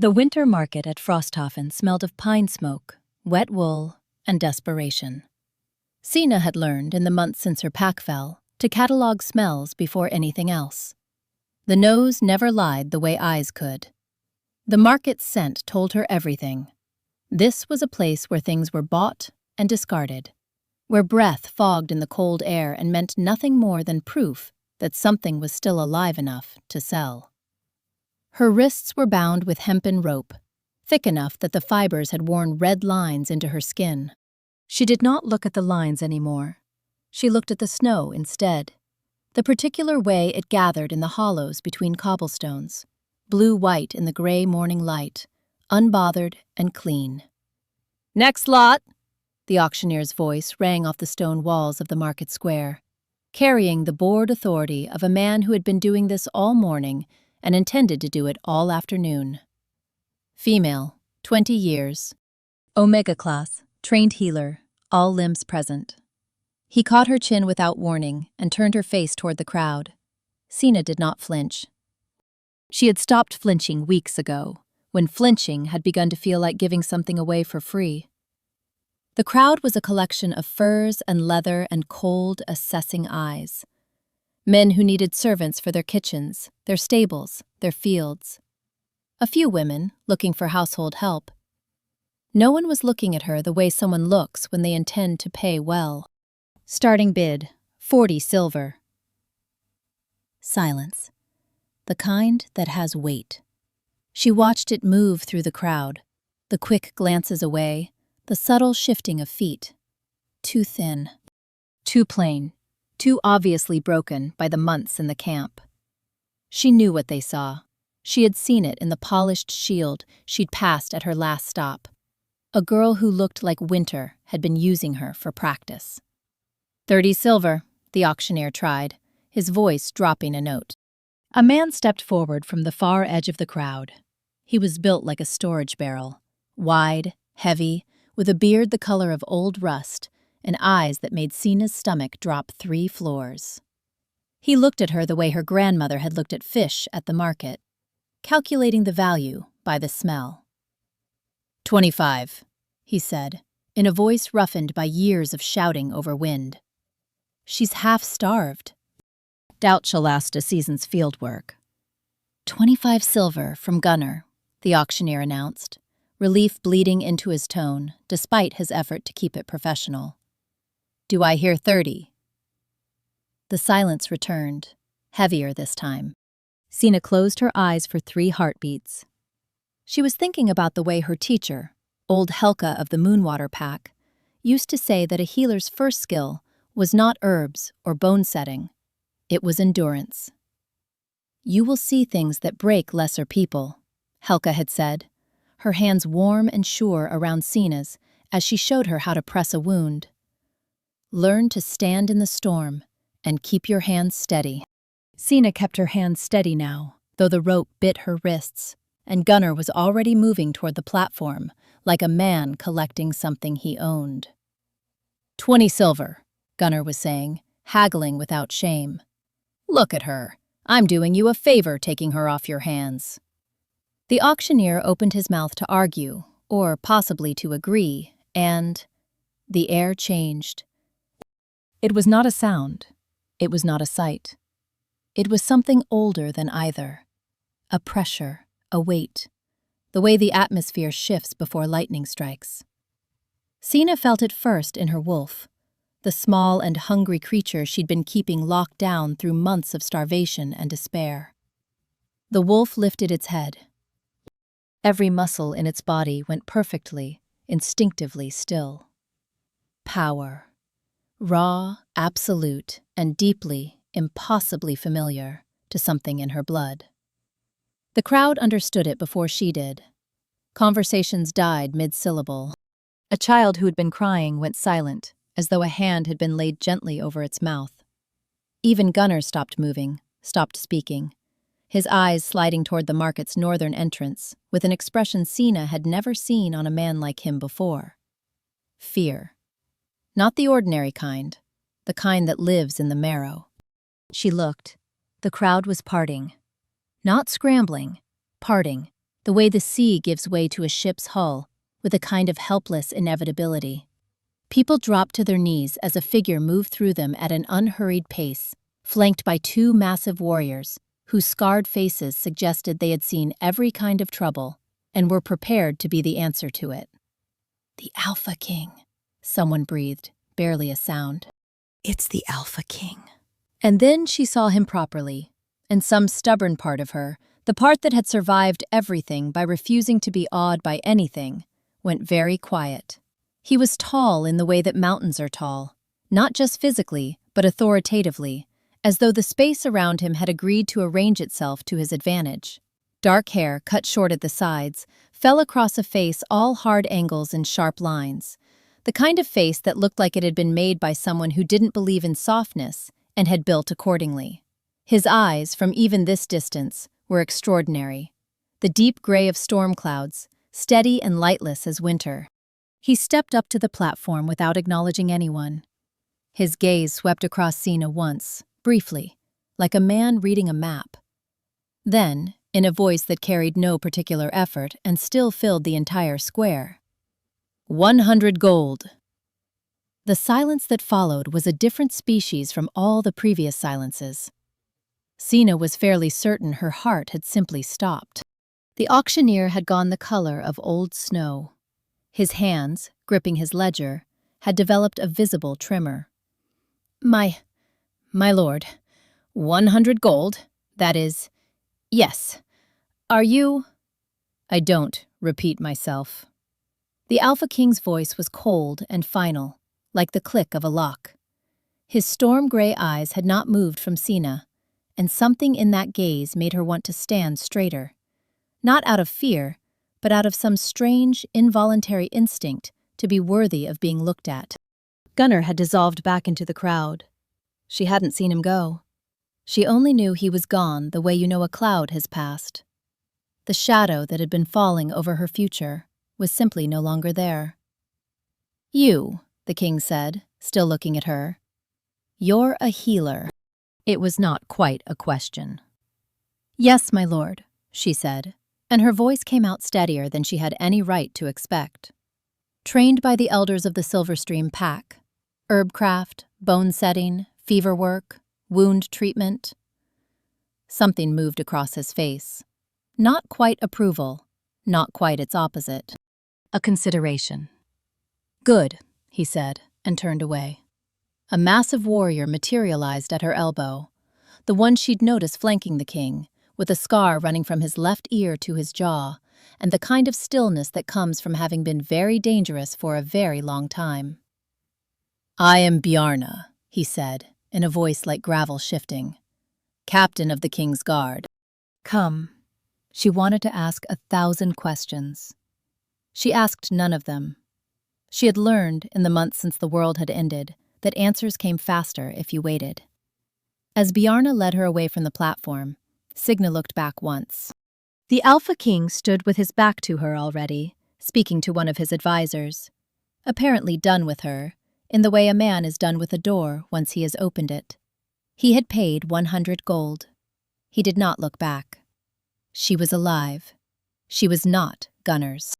The winter market at Frosthofen smelled of pine smoke, wet wool, and desperation. Signe had learned, in the months since her pack fell, to catalog smells before anything else. The nose never lied the way eyes could. The market's scent told her everything. This was a place where things were bought and discarded, where breath fogged in the cold air and meant nothing more than proof that something was still alive enough to sell. Her wrists were bound with hempen rope, thick enough that the fibers had worn red lines into her skin. She did not look at the lines anymore. She looked at the snow instead, the particular way it gathered in the hollows between cobblestones, blue-white in the gray morning light, unbothered and clean. "Next lot!" The auctioneer's voice rang off the stone walls of the market square, carrying the bored authority of a man who had been doing this all morning and intended to do it all afternoon. Female, 20 years. Omega class, trained healer, all limbs present. He caught her chin without warning and turned her face toward the crowd. Signe did not flinch. She had stopped flinching weeks ago, when flinching had begun to feel like giving something away for free. The crowd was a collection of furs and leather and cold, assessing eyes. Men who needed servants for their kitchens, their stables, their fields. A few women, looking for household help. No one was looking at her the way someone looks when they intend to pay well. Starting bid, 40 silver. Silence. The kind that has weight. She watched it move through the crowd, the quick glances away, the subtle shifting of feet. Too thin. Too plain. Too obviously broken by the months in the camp. She knew what they saw. She had seen it in the polished shield she'd passed at her last stop. A girl who looked like winter had been using her for practice. 30 silver, the auctioneer tried, his voice dropping a note. A man stepped forward from the far edge of the crowd. He was built like a storage barrel, wide, heavy, with a beard the color of old rust, and eyes that made Signe's stomach drop 3 floors. He looked at her the way her grandmother had looked at fish at the market, calculating the value by the smell. 25, he said, in a voice roughened by years of shouting over wind. She's half-starved. Doubt she'll last a season's field work. 25 silver from Gunnar, the auctioneer announced, relief bleeding into his tone, despite his effort to keep it professional. Do I hear 30? The silence returned, heavier this time. Signe closed her eyes for 3 heartbeats. She was thinking about the way her teacher, old Helka of the Moonwater Pack, used to say that a healer's first skill was not herbs or bone setting, it was endurance. You will see things that break lesser people, Helka had said, her hands warm and sure around Signe's as she showed her how to press a wound. Learn to stand in the storm and keep your hands steady. Signe kept her hands steady now, though the rope bit her wrists, and Gunnar was already moving toward the platform, like a man collecting something he owned. 20 silver, Gunnar was saying, haggling without shame. Look at her. I'm doing you a favor taking her off your hands. The auctioneer opened his mouth to argue, or possibly to agree, and the air changed. It was not a sound. It was not a sight. It was something older than either. A pressure, a weight, the way the atmosphere shifts before lightning strikes. Signe felt it first in her wolf, the small and hungry creature she'd been keeping locked down through months of starvation and despair. The wolf lifted its head. Every muscle in its body went perfectly, instinctively still. Power. Raw, absolute, and deeply, impossibly familiar to something in her blood. The crowd understood it before she did. Conversations died mid-syllable. A child who had been crying went silent, as though a hand had been laid gently over its mouth. Even Gunnar stopped moving, stopped speaking, his eyes sliding toward the market's northern entrance, with an expression Signe had never seen on a man like him before. Fear. Not the ordinary kind, the kind that lives in the marrow. She looked. The crowd was parting. Not scrambling, parting, the way the sea gives way to a ship's hull, with a kind of helpless inevitability. People dropped to their knees as a figure moved through them at an unhurried pace, flanked by two massive warriors, whose scarred faces suggested they had seen every kind of trouble and were prepared to be the answer to it. "The Alpha King," someone breathed, barely a sound. "It's the Alpha King." And then she saw him properly, and some stubborn part of her, the part that had survived everything by refusing to be awed by anything, went very quiet. He was tall in the way that mountains are tall, not just physically, but authoritatively, as though the space around him had agreed to arrange itself to his advantage. Dark hair, cut short at the sides, fell across a face all hard angles and sharp lines, the kind of face that looked like it had been made by someone who didn't believe in softness and had built accordingly. His eyes, from even this distance, were extraordinary, the deep gray of storm clouds, steady and lightless as winter. He stepped up to the platform without acknowledging anyone. His gaze swept across Signe once, briefly, like a man reading a map. Then, in a voice that carried no particular effort and still filled the entire square, 100 gold. The silence that followed was a different species from all the previous silences. Signe was fairly certain her heart had simply stopped. The auctioneer had gone the color of old snow. His hands, gripping his ledger, had developed a visible tremor. My lord, 100 gold, that is, yes. Are you? I don't repeat myself. The Alpha King's voice was cold and final, like the click of a lock. His storm-gray eyes had not moved from Signe, and something in that gaze made her want to stand straighter. Not out of fear, but out of some strange, involuntary instinct to be worthy of being looked at. Gunnar had dissolved back into the crowd. She hadn't seen him go. She only knew he was gone the way you know a cloud has passed. The shadow that had been falling over her future was simply no longer there. "You," the king said, still looking at her. "You're a healer." It was not quite a question. "Yes, my lord," she said, and her voice came out steadier than she had any right to expect. "Trained by the elders of the Silverstream Pack, herbcraft, bone setting, fever work, wound treatment." Something moved across his face. Not quite approval, not quite its opposite. A consideration. "Good," he said, and turned away. A massive warrior materialized at her elbow, the one she'd noticed flanking the king, with a scar running from his left ear to his jaw, and the kind of stillness that comes from having been very dangerous for a very long time. "I am Bjarne," he said, in a voice like gravel shifting, "captain of the King's Guard." Come. She wanted to ask 1,000 questions. She asked none of them. She had learned, in the months since the world had ended, that answers came faster if you waited. As Bjarne led her away from the platform, Signe looked back once. The Alpha King stood with his back to her already, speaking to one of his advisors. Apparently done with her, in the way a man is done with a door once he has opened it. He had paid 100 gold. He did not look back. She was alive. She was not Gunnar's.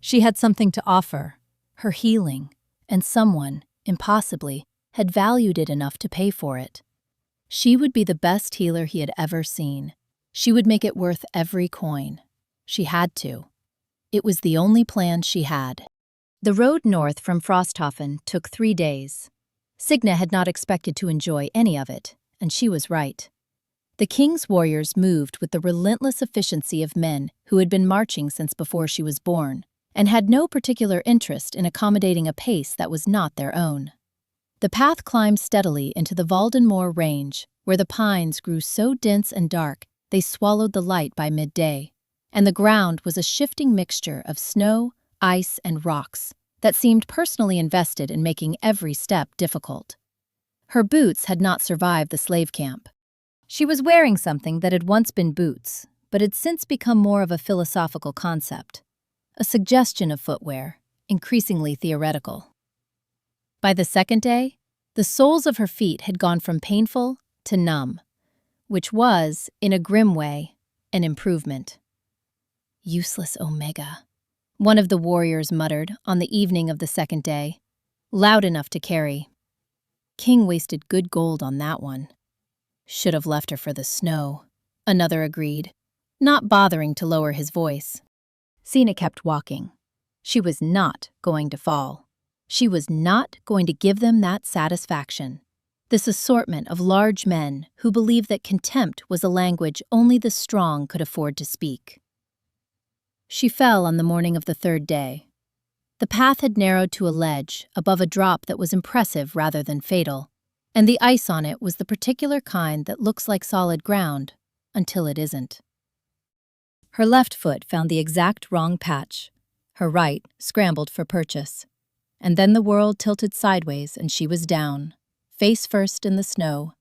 She had something to offer, her healing, and someone, impossibly, had valued it enough to pay for it. She would be the best healer he had ever seen. She would make it worth every coin. She had to. It was the only plan she had. The road north from Frosthofen took 3 days. Signe had not expected to enjoy any of it, and she was right. The king's warriors moved with the relentless efficiency of men who had been marching since before she was born, and had no particular interest in accommodating a pace that was not their own. The path climbed steadily into the Valdenmoor range, where the pines grew so dense and dark they swallowed the light by midday, and the ground was a shifting mixture of snow, ice, and rocks that seemed personally invested in making every step difficult. Her boots had not survived the slave camp. She was wearing something that had once been boots, but had since become more of a philosophical concept, a suggestion of footwear, increasingly theoretical. By the second day, the soles of her feet had gone from painful to numb, which was, in a grim way, an improvement. Useless Omega, one of the warriors muttered on the evening of the second day, loud enough to carry. King wasted good gold on that one. Should have left her for the snow, another agreed, not bothering to lower his voice. Signe kept walking. She was not going to fall. She was not going to give them that satisfaction. This assortment of large men who believed that contempt was a language only the strong could afford to speak. She fell on the morning of the third day. The path had narrowed to a ledge above a drop that was impressive rather than fatal, and the ice on it was the particular kind that looks like solid ground until it isn't. Her left foot found the exact wrong patch. Her right scrambled for purchase. And then the world tilted sideways and she was down, face first in the snow,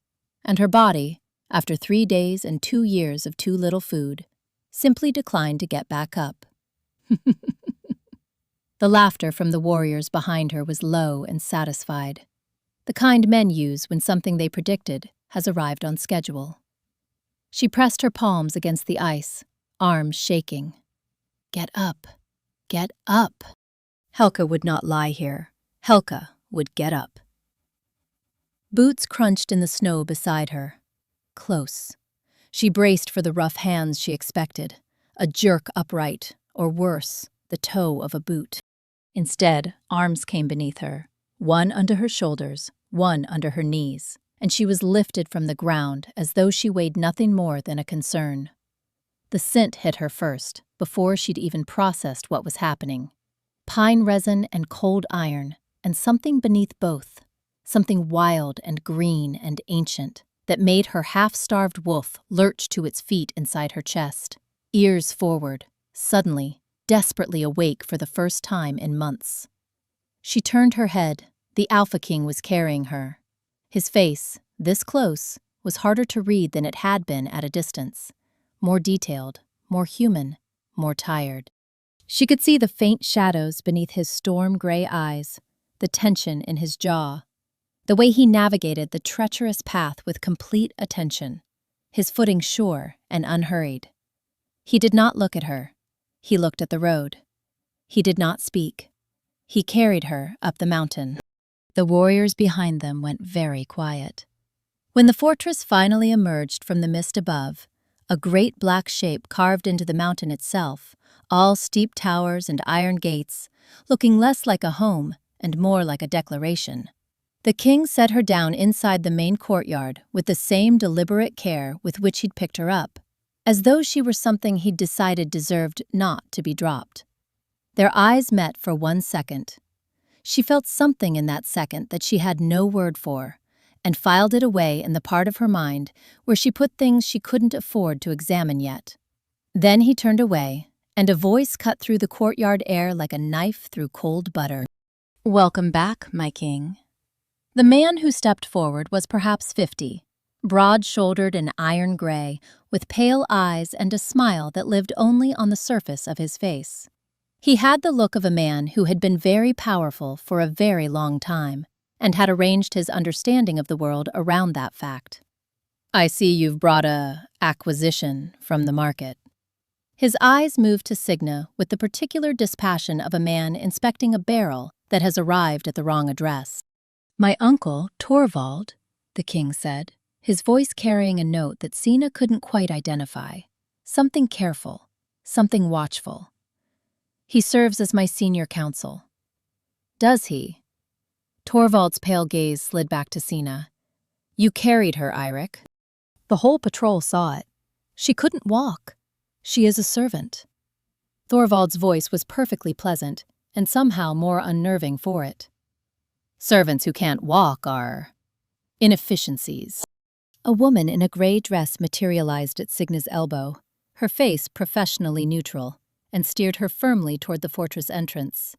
and her body, after 3 days and 2 years of too little food, simply declined to get back up. The laughter from the warriors behind her was low and satisfied, the kind men use when something they predicted has arrived on schedule. She pressed her palms against the ice, arms shaking. Get up, get up. Helka would not lie here. Helka would get up. Boots crunched in the snow beside her. Close. She braced for the rough hands she expected, a jerk upright, or worse, the toe of a boot. Instead, arms came beneath her, one under her shoulders, one under her knees, and she was lifted from the ground as though she weighed nothing more than a concern. The scent hit her first, before she'd even processed what was happening. Pine resin and cold iron, and something beneath both, something wild and green and ancient, that made her half-starved wolf lurch to its feet inside her chest, ears forward, suddenly, desperately awake for the first time in months. She turned her head. The Alpha King was carrying her. His face, this close, was harder to read than it had been at a distance, more detailed, more human, more tired. She could see the faint shadows beneath his storm-gray eyes, the tension in his jaw, the way he navigated the treacherous path with complete attention, his footing sure and unhurried. He did not look at her. He looked at the road. He did not speak. He carried her up the mountain. The warriors behind them went very quiet. When the fortress finally emerged from the mist above, a great black shape carved into the mountain itself, all steep towers and iron gates, looking less like a home and more like a declaration. The king set her down inside the main courtyard with the same deliberate care with which he'd picked her up, as though she were something he'd decided deserved not to be dropped. Their eyes met for 1 second. She felt something in that second that she had no word for, and filed it away in the part of her mind where she put things she couldn't afford to examine yet. Then he turned away, and a voice cut through the courtyard air like a knife through cold butter. "Welcome back, my king." The man who stepped forward was perhaps 50, broad-shouldered and iron gray, with pale eyes and a smile that lived only on the surface of his face. He had the look of a man who had been very powerful for a very long time, and had arranged his understanding of the world around that fact. "I see you've brought a acquisition from the market." His eyes moved to Signe with the particular dispassion of a man inspecting a barrel that has arrived at the wrong address. "My uncle, Torvald," the king said, his voice carrying a note that Signe couldn't quite identify. Something careful, something watchful. "He serves as my senior counsel." "Does he?" Torvald's pale gaze slid back to Signe. "You carried her, Eirik." "The whole patrol saw it. She couldn't walk. She is a servant." Thorvald's voice was perfectly pleasant, and somehow more unnerving for it. "Servants who can't walk are inefficiencies." A woman in a gray dress materialized at Signe's elbow, her face professionally neutral, and steered her firmly toward the fortress entrance.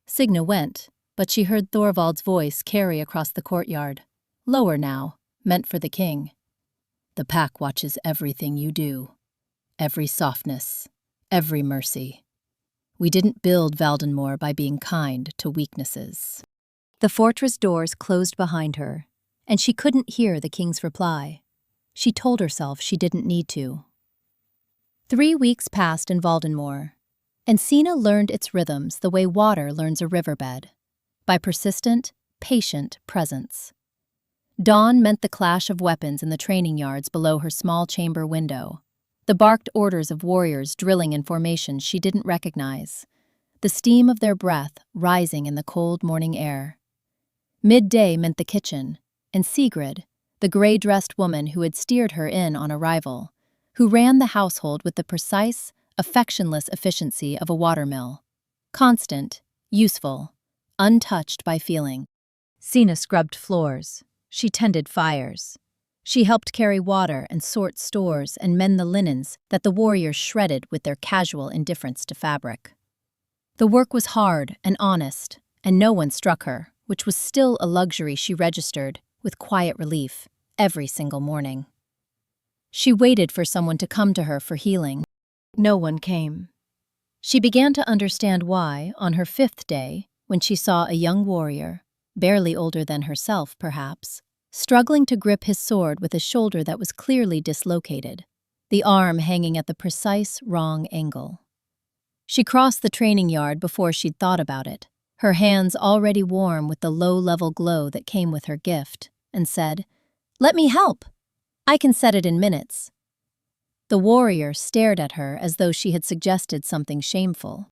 Signe went, but she heard Thorvald's voice carry across the courtyard, lower now, meant for the king. "The pack watches everything you do. Every softness, every mercy. We didn't build Valdenmoor by being kind to weaknesses." The fortress doors closed behind her, and she couldn't hear the king's reply. She told herself she didn't need to. 3 weeks passed in Valdenmoor, and Signe learned its rhythms the way water learns a riverbed, by persistent, patient presence. Dawn meant the clash of weapons in the training yards below her small chamber window, the barked orders of warriors drilling in formations she didn't recognize, the steam of their breath rising in the cold morning air. Midday meant the kitchen, and Sigrid, the gray-dressed woman who had steered her in on arrival, who ran the household with the precise, affectionless efficiency of a watermill. Constant, useful, untouched by feeling. Signe scrubbed floors. She tended fires. She helped carry water and sort stores and mend the linens that the warriors shredded with their casual indifference to fabric. The work was hard and honest, and no one struck her, which was still a luxury she registered, with quiet relief, every single morning. She waited for someone to come to her for healing. No one came. She began to understand why, on her 5th day, when she saw a young warrior, barely older than herself perhaps, struggling to grip his sword with a shoulder that was clearly dislocated, the arm hanging at the precise wrong angle. She crossed the training yard before she'd thought about it, her hands already warm with the low-level glow that came with her gift, and said, "Let me help! I can set it in minutes." The warrior stared at her as though she had suggested something shameful.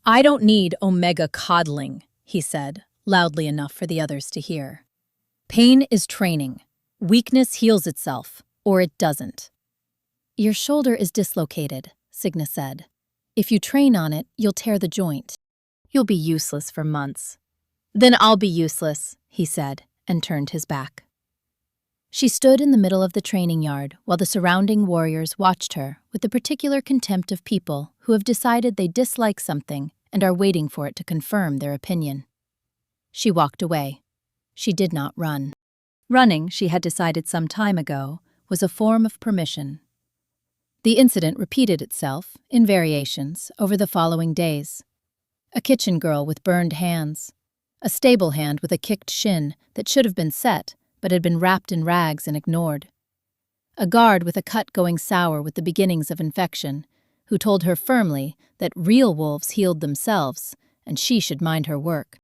"I don't need omega coddling," he said, loudly enough for the others to hear. "Pain is training. Weakness heals itself, or it doesn't." "Your shoulder is dislocated," Signe said. "If you train on it, you'll tear the joint. You'll be useless for months." "Then I'll be useless," he said, and turned his back. She stood in the middle of the training yard while the surrounding warriors watched her with the particular contempt of people who have decided they dislike something and are waiting for it to confirm their opinion. She walked away. She did not run. Running, she had decided some time ago, was a form of permission. The incident repeated itself, in variations, over the following days. A kitchen girl with burned hands, a stable hand with a kicked shin that should have been set but had been wrapped in rags and ignored, a guard with a cut going sour with the beginnings of infection, who told her firmly that real wolves healed themselves and she should mind her work.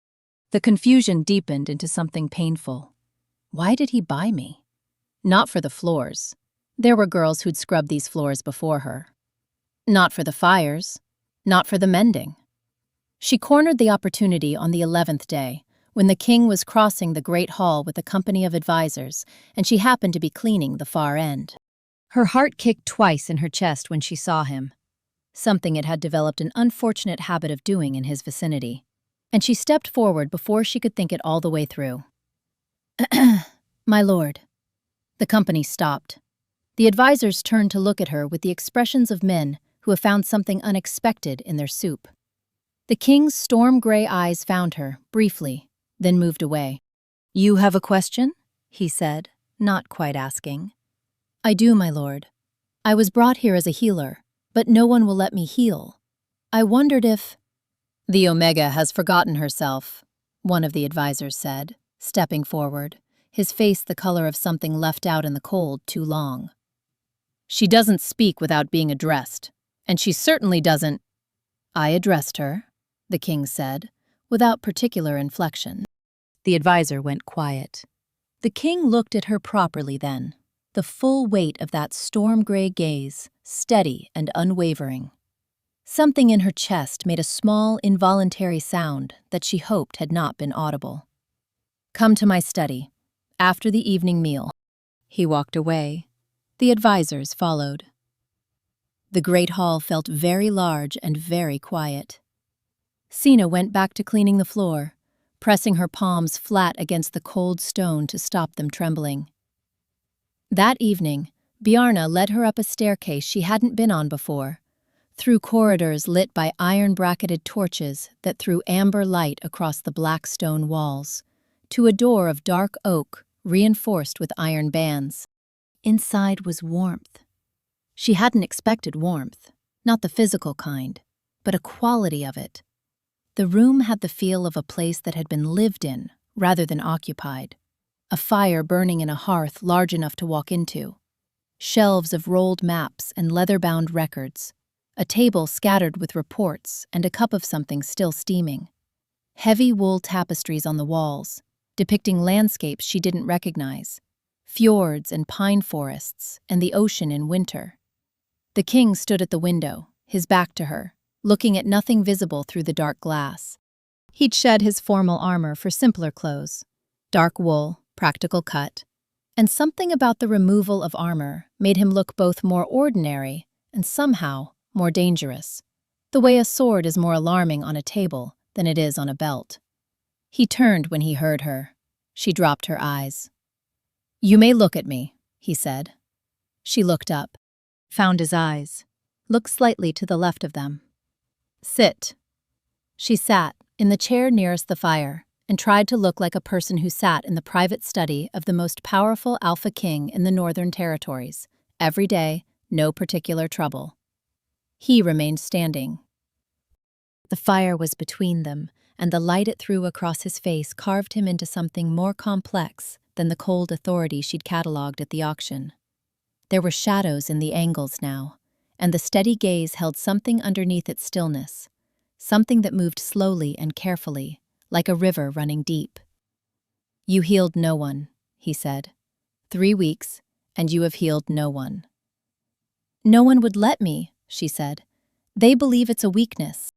The confusion deepened into something painful. Why did he buy me? Not for the floors. There were girls who'd scrubbed these floors before her. Not for the fires. Not for the mending. She cornered the opportunity on the 11th day, when the king was crossing the great hall with a company of advisors, and she happened to be cleaning the far end. Her heart kicked twice in her chest when she saw him, something it had developed an unfortunate habit of doing in his vicinity, and she stepped forward before she could think it all the way through. "My lord." The company stopped. The advisors turned to look at her with the expressions of men who have found something unexpected in their soup. The king's storm-gray eyes found her, briefly, then moved away. "You have a question?" he said, not quite asking. "I do, my lord. I was brought here as a healer, but no one will let me heal. I wondered if—" "The Omega has forgotten herself," one of the advisors said, stepping forward, his face the color of something left out in the cold too long. "She doesn't speak without being addressed, and she certainly doesn't—" "I addressed her," the king said, without particular inflection. The advisor went quiet. The king looked at her properly then, the full weight of that storm-gray gaze, steady and unwavering. Something in her chest made a small, involuntary sound that she hoped had not been audible. "Come to my study, after the evening meal." He walked away. The advisors followed. The great hall felt very large and very quiet. Signe went back to cleaning the floor, pressing her palms flat against the cold stone to stop them trembling. That evening, Bjarne led her up a staircase she hadn't been on before, through corridors lit by iron-bracketed torches that threw amber light across the black stone walls, to a door of dark oak reinforced with iron bands. Inside was warmth. She hadn't expected warmth, not the physical kind, but a quality of it. The room had the feel of a place that had been lived in rather than occupied, a fire burning in a hearth large enough to walk into. Shelves of rolled maps and leather-bound records, a table scattered with reports and a cup of something still steaming. Heavy wool tapestries on the walls, depicting landscapes she didn't recognize, fjords and pine forests and the ocean in winter. The king stood at the window, his back to her, looking at nothing visible through the dark glass. He'd shed his formal armor for simpler clothes, dark wool, practical cut, and something about the removal of armor made him look both more ordinary and somehow more dangerous, the way a sword is more alarming on a table than it is on a belt. He turned when he heard her. She dropped her eyes. "You may look at me," he said. She looked up, found his eyes, looked slightly to the left of them. "Sit." She sat in the chair nearest the fire and tried to look like a person who sat in the private study of the most powerful Alpha King in the Northern Territories. Every day, no particular trouble. He remained standing. The fire was between them, and the light it threw across his face carved him into something more complex than the cold authority she'd catalogued at the auction. There were shadows in the angles now, and the steady gaze held something underneath its stillness, something that moved slowly and carefully, like a river running deep. "You healed no one," he said. 3 weeks, and you have healed no one." "No one would let me," she said. "They believe it's a weakness."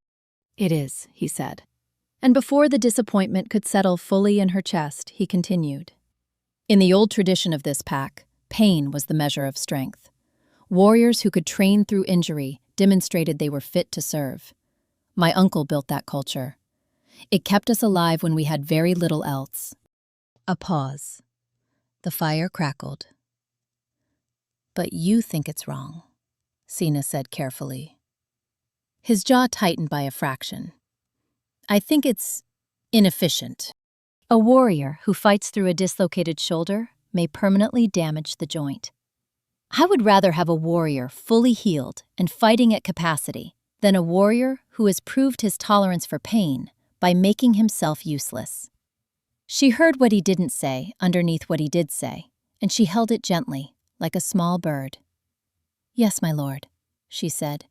"It is," he said. And before the disappointment could settle fully in her chest, he continued. "In the old tradition of this pack, pain was the measure of strength. Warriors who could train through injury demonstrated they were fit to serve. My uncle built that culture. It kept us alive when we had very little else." A pause. The fire crackled. "But you think it's wrong," Signe said carefully. His jaw tightened by a fraction. "I think it's inefficient. A warrior who fights through a dislocated shoulder may permanently damage the joint. I would rather have a warrior fully healed and fighting at capacity than a warrior who has proved his tolerance for pain by making himself useless." She heard what he didn't say underneath what he did say, and she held it gently, like a small bird. "Yes, my lord," she said.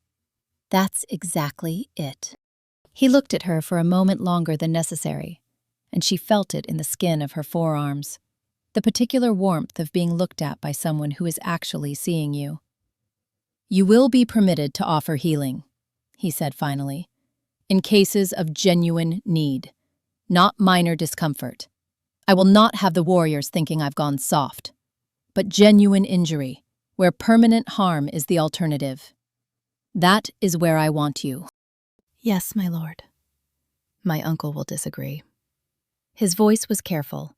"That's exactly it." He looked at her for a moment longer than necessary, and she felt it in the skin of her forearms, the particular warmth of being looked at by someone who is actually seeing you. "You will be permitted to offer healing," he said finally, "in cases of genuine need, not minor discomfort. I will not have the warriors thinking I've gone soft, but genuine injury, where permanent harm is the alternative. That is where I want you." "Yes, my lord." "My uncle will disagree." His voice was careful.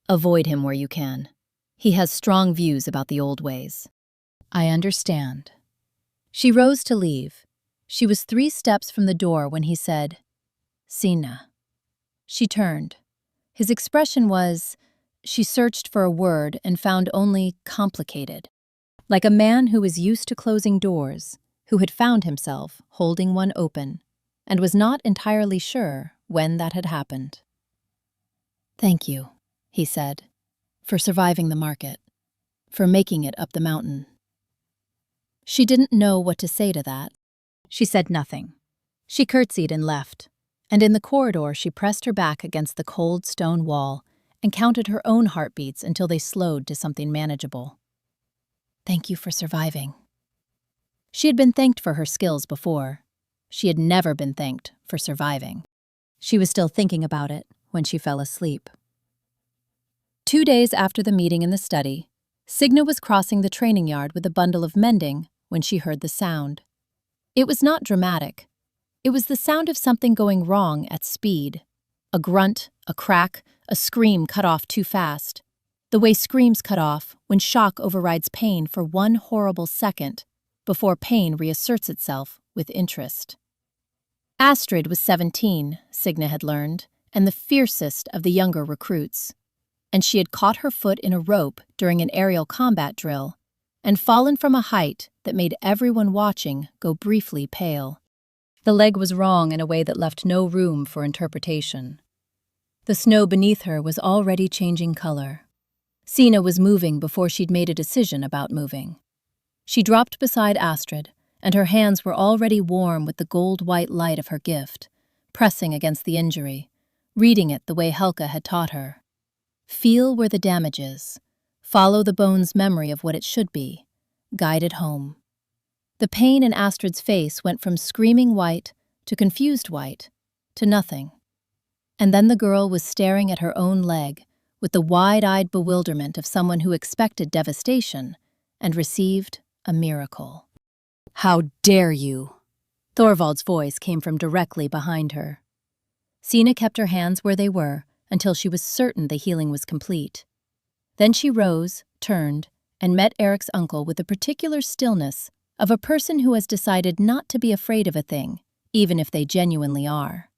"Avoid him where you can. He has strong views about the old ways." "I understand." She rose to leave. She was 3 steps from the door when he said, "Signe." She turned. His expression was, she searched for a word and found only complicated. Like a man who was used to closing doors, who had found himself holding one open, and was not entirely sure when that had happened. "Thank you," he said, "for surviving the market, for making it up the mountain." She didn't know what to say to that. She said nothing. She curtsied and left, and in the corridor she pressed her back against the cold stone wall and counted her own heartbeats until they slowed to something manageable. "Thank you for surviving." She had been thanked for her skills before. She had never been thanked for surviving. She was still thinking about it when she fell asleep. 2 days after the meeting in the study, Signe was crossing the training yard with a bundle of mending when she heard the sound. It was not dramatic. It was the sound of something going wrong at speed. A grunt, a crack, a scream cut off too fast. The way screams cut off when shock overrides pain for one horrible second before pain reasserts itself with interest. Astrid was 17, Signe had learned, and the fiercest of the younger recruits. And she had caught her foot in a rope during an aerial combat drill and fallen from a height that made everyone watching go briefly pale. The leg was wrong in a way that left no room for interpretation. The snow beneath her was already changing color. Signe was moving before she'd made a decision about moving. She dropped beside Astrid, and her hands were already warm with the gold-white light of her gift, pressing against the injury, reading it the way Helga had taught her. Feel where the damage is. Follow the bone's memory of what it should be. Guide it home. The pain in Astrid's face went from screaming white to confused white to nothing. And then the girl was staring at her own leg with the wide-eyed bewilderment of someone who expected devastation and received a miracle. "How dare you!" Thorvald's voice came from directly behind her. Signe kept her hands where they were until she was certain the healing was complete. Then she rose, turned, and met Eirik's uncle with the particular stillness of a person who has decided not to be afraid of a thing, even if they genuinely are.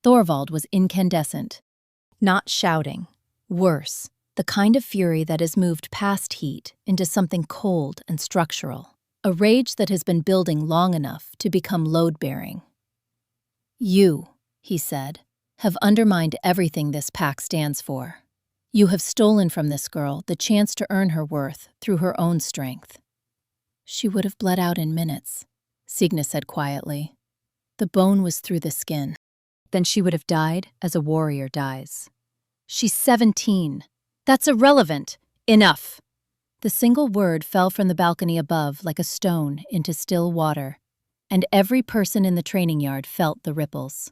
Thorvald was incandescent, not shouting. Worse, the kind of fury that has moved past heat into something cold and structural, a rage that has been building long enough to become load-bearing. "You," he said, "have undermined everything this pack stands for. You have stolen from this girl the chance to earn her worth through her own strength." "She would have bled out in minutes," Signe said quietly. "The bone was through the skin. Then she would have died as a warrior dies." "She's 17. That's irrelevant. Enough." The single word fell from the balcony above like a stone into still water, and every person in the training yard felt the ripples.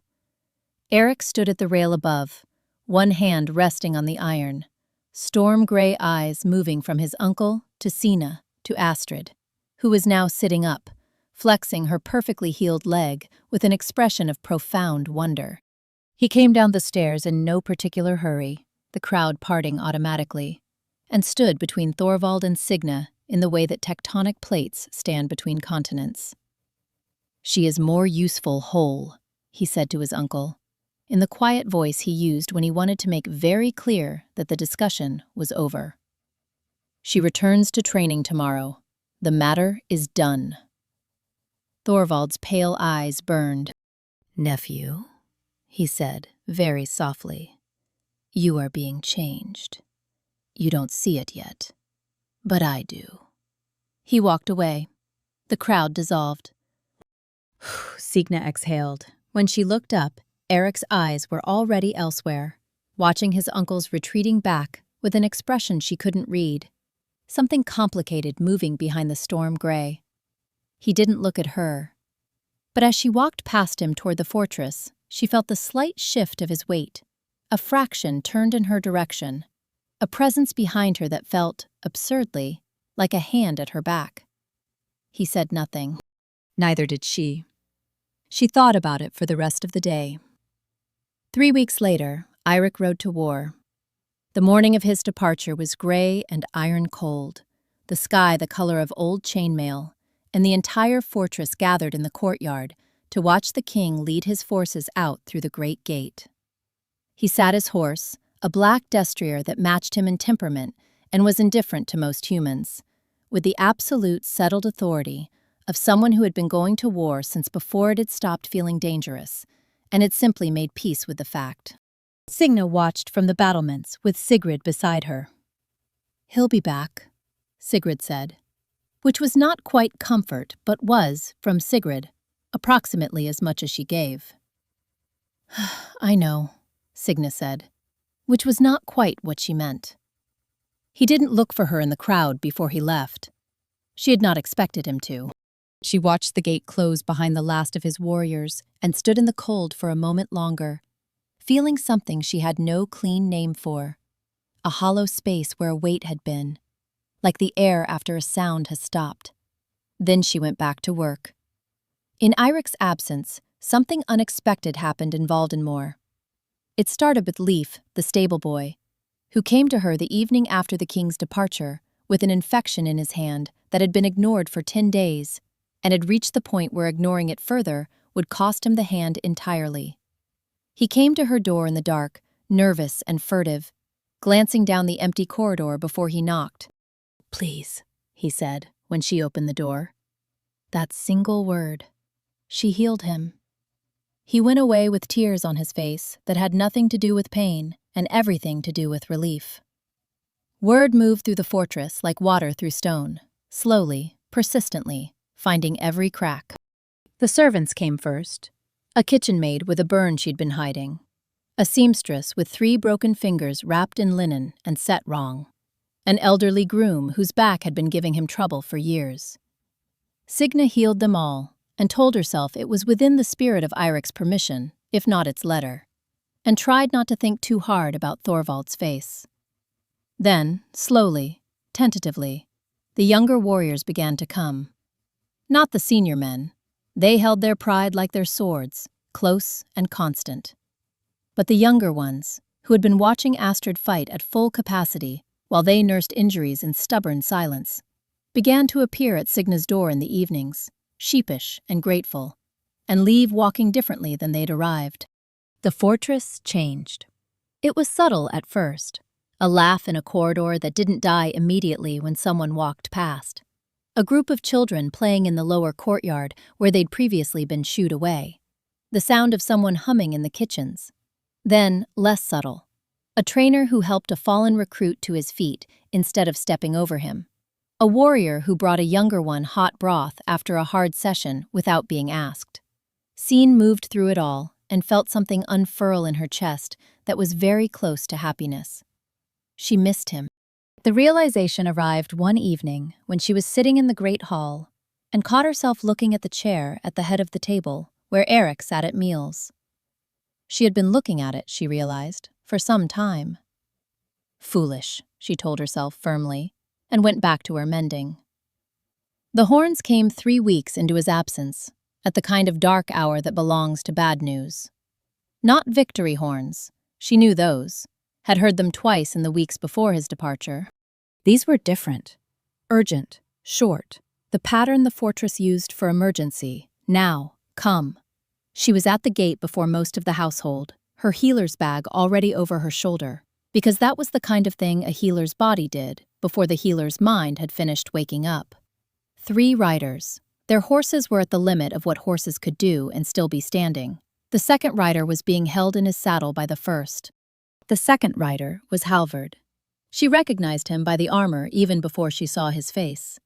Eirik stood at the rail above, one hand resting on the iron, storm-gray eyes moving from his uncle to Signe to Astrid, who was now sitting up, flexing her perfectly healed leg with an expression of profound wonder. He came down the stairs in no particular hurry, the crowd parting automatically, and stood between Thorvald and Signe in the way that tectonic plates stand between continents. "She is more useful whole," he said to his uncle, in the quiet voice he used when he wanted to make very clear that the discussion was over. "She returns to training tomorrow. The matter is done." Thorvald's pale eyes burned. "Nephew," he said very softly, "you are being changed. You don't see it yet, but I do." He walked away. The crowd dissolved. Signe exhaled. When she looked up, Eirik's eyes were already elsewhere, watching his uncle's retreating back with an expression she couldn't read, something complicated moving behind the storm gray. He didn't look at her. But as she walked past him toward the fortress, she felt the slight shift of his weight. A fraction turned in her direction, a presence behind her that felt, absurdly, like a hand at her back. He said nothing. Neither did she. She thought about it for the rest of the day. 3 weeks later, Eirik rode to war. The morning of his departure was gray and iron cold, the sky the color of old chainmail, and the entire fortress gathered in the courtyard to watch the king lead his forces out through the great gate. He sat his horse, a black destrier that matched him in temperament and was indifferent to most humans, with the absolute settled authority of someone who had been going to war since before it had stopped feeling dangerous, and had simply made peace with the fact. Signe watched from the battlements with Sigrid beside her. "He'll be back," Sigrid said, which was not quite comfort but was, from Sigrid, approximately as much as she gave. "I know," Signe said, which was not quite what she meant. He didn't look for her in the crowd before he left. She had not expected him to. She watched the gate close behind the last of his warriors and stood in the cold for a moment longer, feeling something she had no clean name for, a hollow space where a weight had been, like the air after a sound has stopped. Then she went back to work. In Eirik's absence, something unexpected happened in Valdenmoor. It started with Leif, the stable boy, who came to her the evening after the king's departure with an infection in his hand that had been ignored for 10 days and had reached the point where ignoring it further would cost him the hand entirely. He came to her door in the dark, nervous and furtive, glancing down the empty corridor before he knocked. "Please," he said when she opened the door. That single word. She healed him. He went away with tears on his face that had nothing to do with pain and everything to do with relief. Word moved through the fortress like water through stone. slowly, persistently, finding every crack. The servants came first. A kitchen maid with a burn she'd been hiding. A seamstress with 3 broken fingers wrapped in linen and set wrong. An elderly groom whose back had been giving him trouble for years. Signe healed them all and told herself it was within the spirit of Eirik's permission, if not its letter, and tried not to think too hard about Thorvald's face. Then, slowly, tentatively, the younger warriors began to come. Not the senior men. They held their pride like their swords, close and constant. But the younger ones, who had been watching Astrid fight at full capacity while they nursed injuries in stubborn silence, began to appear at Signe's door in the evenings, sheepish and grateful, and leave walking differently than they'd arrived. The fortress changed. It was subtle at first, a laugh in a corridor that didn't die immediately when someone walked past. A group of children playing in the lower courtyard where they'd previously been shooed away. The sound of someone humming in the kitchens. Then, less subtle, a trainer who helped a fallen recruit to his feet instead of stepping over him. A warrior who brought a younger one hot broth after a hard session without being asked. Signe moved through it all and felt something unfurl in her chest that was very close to happiness. She missed him. The realization arrived one evening when she was sitting in the great hall and caught herself looking at the chair at the head of the table where Eirik sat at meals. She had been looking at it, she realized, for some time. Foolish, she told herself firmly, and went back to her mending. The horns came 3 weeks into his absence, at the kind of dark hour that belongs to bad news. Not victory horns, she knew those, had heard them twice in the weeks before his departure. These were different, urgent, short, the pattern the fortress used for emergency. Now, come. She was at the gate before most of the household, her healer's bag already over her shoulder, because that was the kind of thing a healer's body did before the healer's mind had finished waking up. 3 riders. Their horses were at the limit of what horses could do and still be standing. The second rider was being held in his saddle by the first. The second rider was Halvard. She recognized him by the armor even before she saw his face.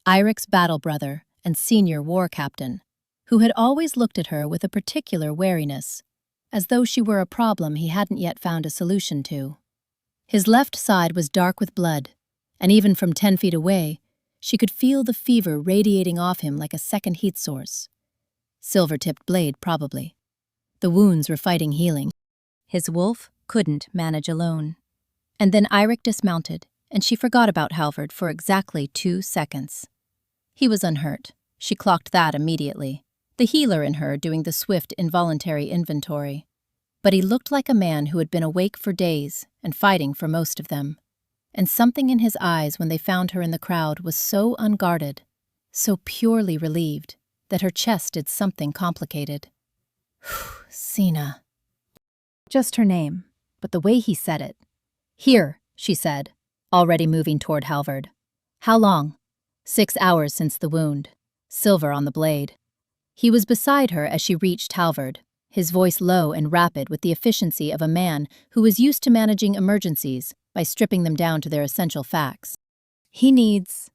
Eirik's battle brother and senior war captain, who had always looked at her with a particular wariness, as though she were a problem he hadn't yet found a solution to. His left side was dark with blood, and even from 10 feet away, she could feel the fever radiating off him like a second heat source. Silver-tipped blade, probably. The wounds were fighting healing. His wolf couldn't manage alone. And then Eirik dismounted, and she forgot about Halvard for exactly 2 seconds. He was unhurt. She clocked that immediately, the healer in her doing the swift, involuntary inventory. But he looked like a man who had been awake for days and fighting for most of them. And something in his eyes when they found her in the crowd was so unguarded, so purely relieved, that her chest did something complicated. Signe. Just her name, but the way he said it. Here, she said, already moving toward Halvard. How long? 6 hours since the wound. Silver on the blade. He was beside her as she reached Halvard, his voice low and rapid with the efficiency of a man who was used to managing emergencies by stripping them down to their essential facts. He needs...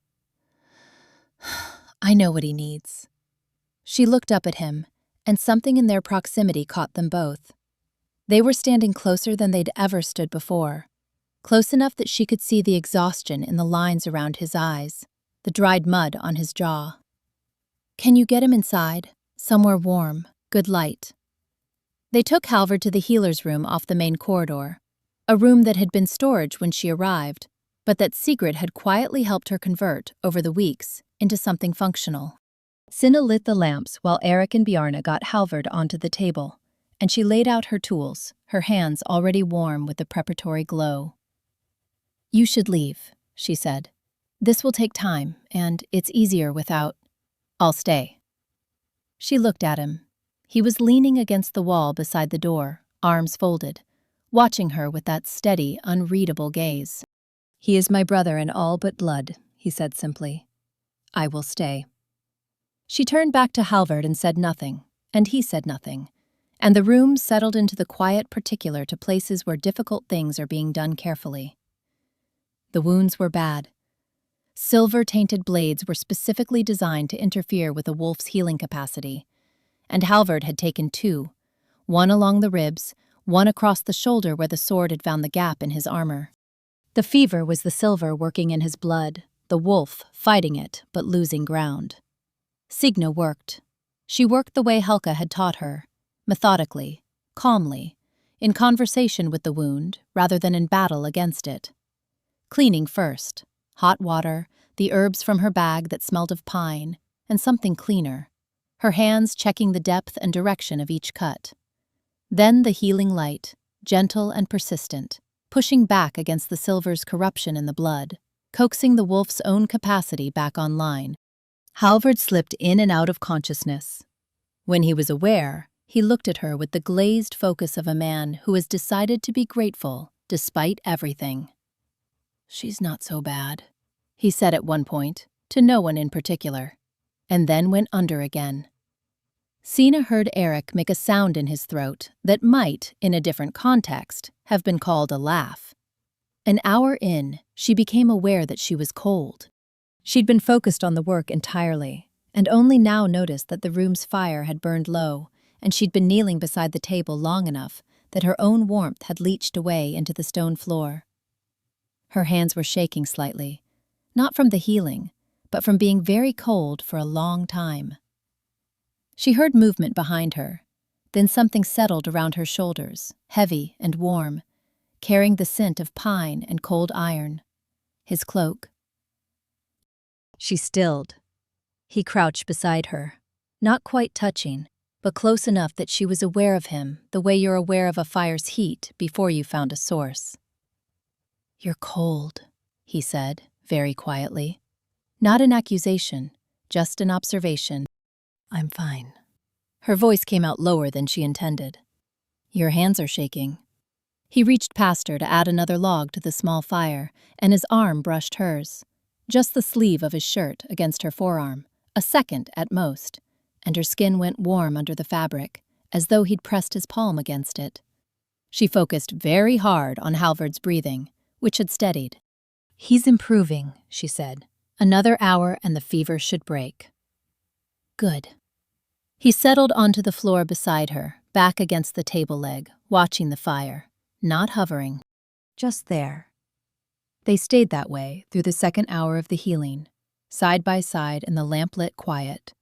I know what he needs. She looked up at him, and something in their proximity caught them both. They were standing closer than they'd ever stood before, close enough that she could see the exhaustion in the lines around his eyes, the dried mud on his jaw. Can you get him inside? Somewhere warm, good light. They took Halvard to the healer's room off the main corridor, a room that had been storage when she arrived, but that Sigrid had quietly helped her convert over the weeks into something functional. Signe lit the lamps while Eirik and Bjarne got Halvard onto the table, and she laid out her tools, her hands already warm with the preparatory glow. You should leave, she said. This will take time, and it's easier without... I'll stay. She looked at him. He was leaning against the wall beside the door, arms folded, watching her with that steady, unreadable gaze. He is my brother in all but blood, he said simply. I will stay. She turned back to Halvard and said nothing, and he said nothing, and the room settled into the quiet particular to places where difficult things are being done carefully. The wounds were bad. Silver-tainted blades were specifically designed to interfere with a wolf's healing capacity, and Halvard had taken two, one along the ribs, one across the shoulder where the sword had found the gap in his armor. The fever was the silver working in his blood, the wolf fighting it but losing ground. Signe worked. She worked the way Helka had taught her, methodically, calmly, in conversation with the wound rather than in battle against it. Cleaning first, hot water, the herbs from her bag that smelled of pine, and something cleaner, her hands checking the depth and direction of each cut. Then the healing light, gentle and persistent, pushing back against the silver's corruption in the blood, coaxing the wolf's own capacity back online. Halvard slipped in and out of consciousness. When he was aware, he looked at her with the glazed focus of a man who has decided to be grateful despite everything. "She's not so bad," he said at one point, to no one in particular, and then went under again. Signe heard Eirik make a sound in his throat that might, in a different context, have been called a laugh. An hour in, she became aware that she was cold. She'd been focused on the work entirely, and only now noticed that the room's fire had burned low, and she'd been kneeling beside the table long enough that her own warmth had leached away into the stone floor. Her hands were shaking slightly, not from the healing, but from being very cold for a long time. She heard movement behind her, then something settled around her shoulders, heavy and warm, carrying the scent of pine and cold iron. His cloak. She stilled. He crouched beside her, not quite touching, but close enough that she was aware of him the way you're aware of a fire's heat before you found a source. "You're cold," he said, very quietly. Not an accusation, just an observation. "I'm fine." Her voice came out lower than she intended. "Your hands are shaking." He reached past her to add another log to the small fire, and his arm brushed hers. Just the sleeve of his shirt against her forearm, a second at most, and her skin went warm under the fabric, as though he'd pressed his palm against it. She focused very hard on Halvard's breathing, which had steadied. "He's improving," she said. "Another hour and the fever should break." "Good." He settled onto the floor beside her, back against the table leg, watching the fire, not hovering. Just there. They stayed that way through the second hour of the healing, side by side in the lamplit quiet,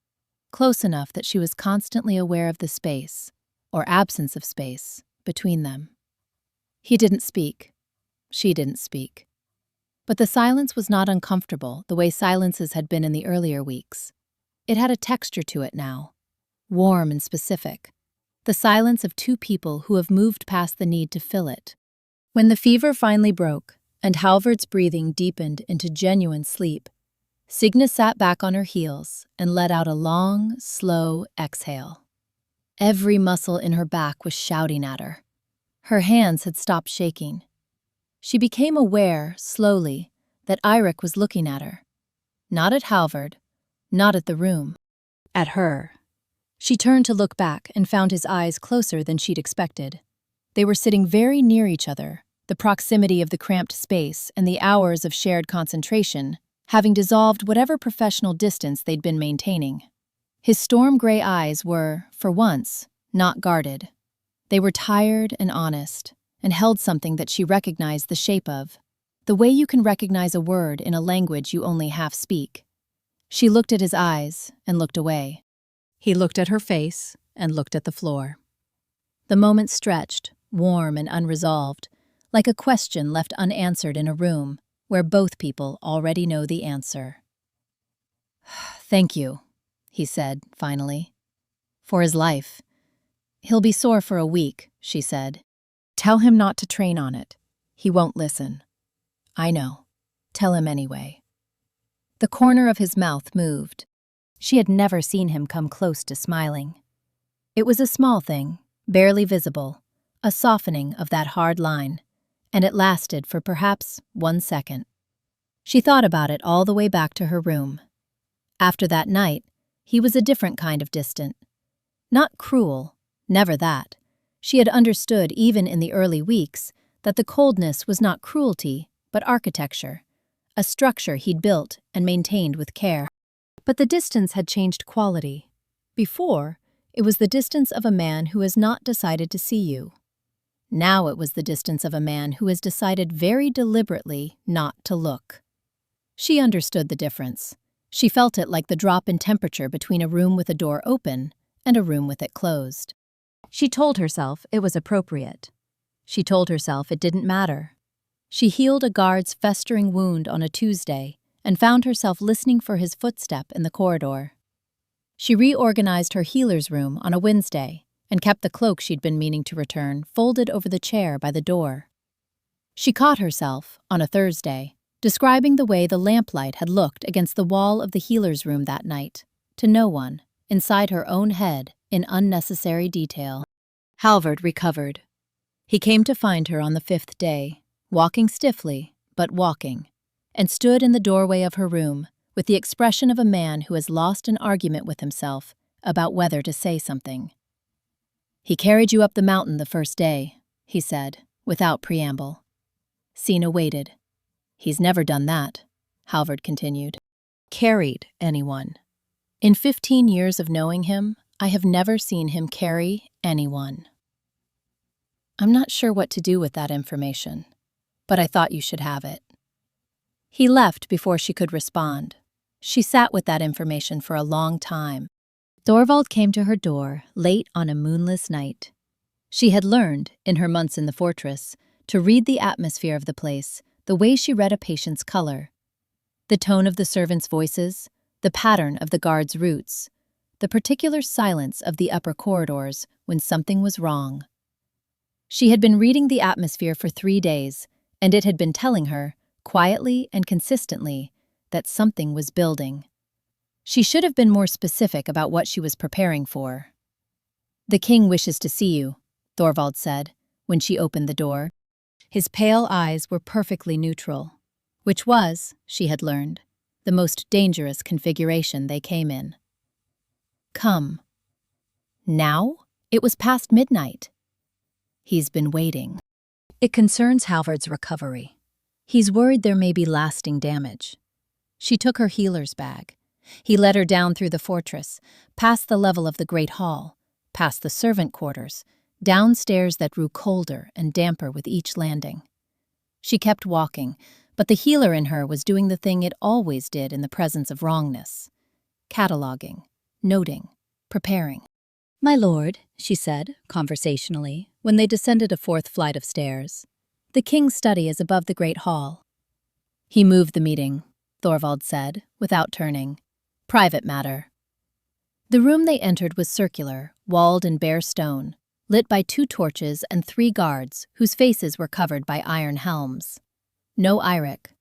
close enough that she was constantly aware of the space, or absence of space, between them. He didn't speak. She didn't speak. But the silence was not uncomfortable the way silences had been in the earlier weeks. It had a texture to it now, warm and specific, the silence of two people who have moved past the need to fill it. When the fever finally broke, and Halvard's breathing deepened into genuine sleep, Signe sat back on her heels and let out a long, slow exhale. Every muscle in her back was shouting at her. Her hands had stopped shaking. She became aware, slowly, that Eirik was looking at her. Not at Halvard, not at the room. At her. She turned to look back and found his eyes closer than she'd expected. They were sitting very near each other, the proximity of the cramped space and the hours of shared concentration having dissolved whatever professional distance they'd been maintaining. His storm-gray eyes were, for once, not guarded. They were tired and honest, and held something that she recognized the shape of, the way you can recognize a word in a language you only half speak. She looked at his eyes and looked away. He looked at her face and looked at the floor. The moment stretched, warm and unresolved, like a question left unanswered in a room where both people already know the answer. "Thank you," he said, finally. "For his life. He'll be sore for a week," she said. "Tell him not to train on it. He won't listen." "I know. Tell him anyway." The corner of his mouth moved. She had never seen him come close to smiling. It was a small thing, barely visible, a softening of that hard line, and it lasted for perhaps 1 second. She thought about it all the way back to her room. After that night, he was a different kind of distant. Not cruel, never that. She had understood even in the early weeks that the coldness was not cruelty, but architecture, a structure he'd built and maintained with care. But the distance had changed quality. Before, it was the distance of a man who has not decided to see you. Now it was the distance of a man who has decided very deliberately not to look. She understood the difference. She felt it like the drop in temperature between a room with a door open and a room with it closed. She told herself it was appropriate. She told herself it didn't matter. She healed a guard's festering wound on a Tuesday and found herself listening for his footstep in the corridor. She reorganized her healer's room on a Wednesday and kept the cloak she'd been meaning to return folded over the chair by the door. She caught herself, on a Thursday, describing the way the lamplight had looked against the wall of the healer's room that night, to no one, inside her own head, in unnecessary detail. Halvard recovered. He came to find her on the 5th day, walking stiffly, but walking, and stood in the doorway of her room with the expression of a man who has lost an argument with himself about whether to say something. "He carried you up the mountain the first day," he said, without preamble. Signe waited. "He's never done that," Halvard continued. "Carried anyone. In 15 years of knowing him, I have never seen him carry anyone." "I'm not sure what to do with that information, but I thought you should have it." He left before she could respond. She sat with that information for a long time. Thorvald came to her door late on a moonless night. She had learned, in her months in the fortress, to read the atmosphere of the place the way she read a patient's color. The tone of the servants' voices, the pattern of the guards' routes, the particular silence of the upper corridors when something was wrong. She had been reading the atmosphere for 3 days, and it had been telling her, quietly and consistently, that something was building. She should have been more specific about what she was preparing for. "The king wishes to see you," Thorvald said, when she opened the door. His pale eyes were perfectly neutral, which was, she had learned, the most dangerous configuration they came in. "Come." Now? It was past midnight. "He's been waiting." It concerns Halvard's recovery. He's worried there may be lasting damage. She took her healer's bag. He led her down through the fortress, past the level of the great hall, past the servant quarters, down stairs that grew colder and damper with each landing. She kept walking, but the healer in her was doing the thing it always did in the presence of wrongness. Cataloging, noting, preparing. "My lord," she said, conversationally, when they descended a 4th flight of stairs. "The king's study is above the great hall." "He moved the meeting," Thorvald said, without turning. "Private matter." The room they entered was circular, walled in bare stone, lit by 2 torches and 3 guards whose faces were covered by iron helms. No Eirik.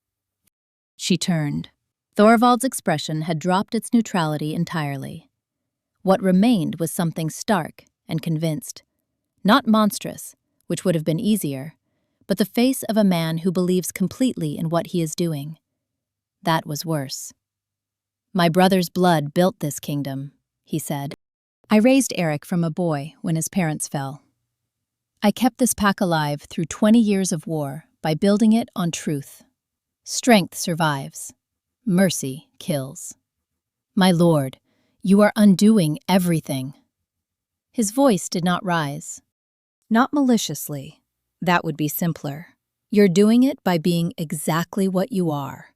She turned. Thorvald's expression had dropped its neutrality entirely. What remained was something stark and convinced. Not monstrous, which would have been easier, but the face of a man who believes completely in what he is doing. That was worse. "My brother's blood built this kingdom," he said. "I raised Eirik from a boy when his parents fell. I kept this pack alive through 20 years of war by building it on truth. Strength survives. Mercy kills. My lord, you are undoing everything." His voice did not rise. "Not maliciously. That would be simpler. You're doing it by being exactly what you are.